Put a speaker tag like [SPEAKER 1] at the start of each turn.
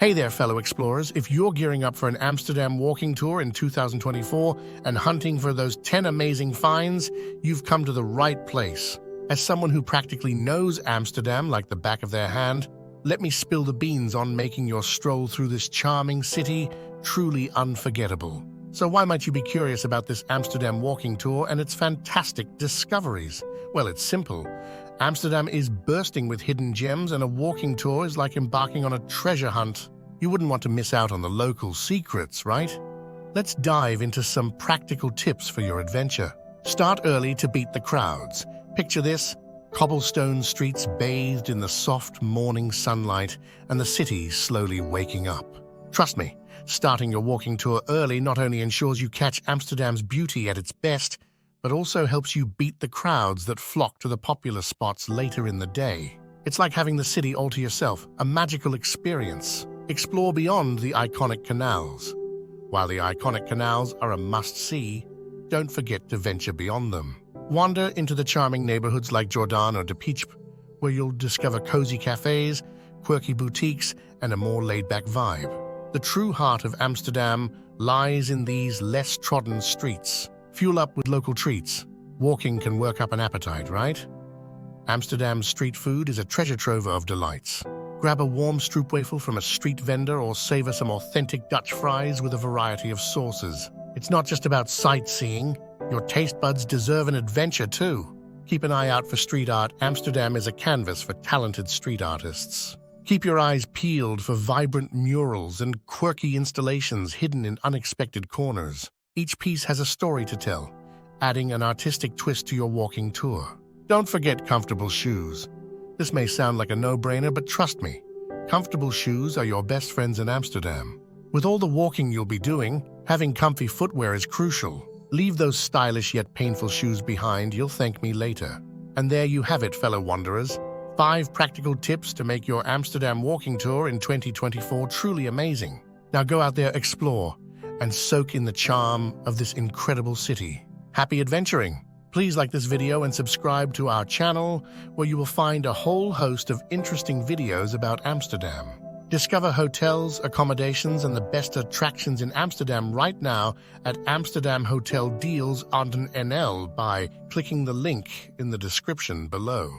[SPEAKER 1] Hey there, fellow explorers. If you're gearing up for an Amsterdam walking tour in 2024 and hunting for those 10 amazing finds, you've come to the right place. As someone who practically knows Amsterdam like the back of their hand, let me spill the beans on making your stroll through this charming city truly unforgettable. So why might you be curious about this Amsterdam walking tour and its fantastic discoveries? Well, it's simple. Amsterdam is bursting with hidden gems, and a walking tour is like embarking on a treasure hunt. You wouldn't want to miss out on the local secrets, right? Let's dive into some practical tips for your adventure. Start early to beat the crowds. Picture this: cobblestone streets bathed in the soft morning sunlight and the city slowly waking up. Trust me, starting your walking tour early not only ensures you catch Amsterdam's beauty at its best, but also helps you beat the crowds that flock to the popular spots later in the day. It's like having the city all to yourself, a magical experience. Explore beyond the iconic canals. While the iconic canals are a must-see, don't forget to venture beyond them. Wander into the charming neighborhoods like Jordan or De Peach, where you'll discover cozy cafes, quirky boutiques, and a more laid-back vibe. The true heart of Amsterdam lies in these less trodden streets. Fuel up with local treats. Walking can work up an appetite, right? Amsterdam's street food is a treasure trove of delights. Grab a warm stroopwafel from a street vendor or savor some authentic Dutch fries with a variety of sauces. It's not just about sightseeing. Your taste buds deserve an adventure too. Keep an eye out for street art. Amsterdam is a canvas for talented street artists. Keep your eyes peeled for vibrant murals and quirky installations hidden in unexpected corners. Each piece has a story to tell, adding an artistic twist to your walking tour. Don't forget comfortable shoes. This may sound like a no-brainer, but trust me, comfortable shoes are your best friends in Amsterdam. With all the walking you'll be doing, having comfy footwear is crucial. Leave those stylish yet painful shoes behind. You'll thank me later. And there you have it, fellow wanderers. 5 practical tips to make your Amsterdam walking tour in 2024 truly amazing. Now go out there, explore, and soak in the charm of this incredible city. Happy adventuring! Please like this video and subscribe to our channel, where you will find a whole host of interesting videos about Amsterdam. Discover hotels, accommodations, and the best attractions in Amsterdam right now at Amsterdam Hotel Deals on NL by clicking the link in the description below.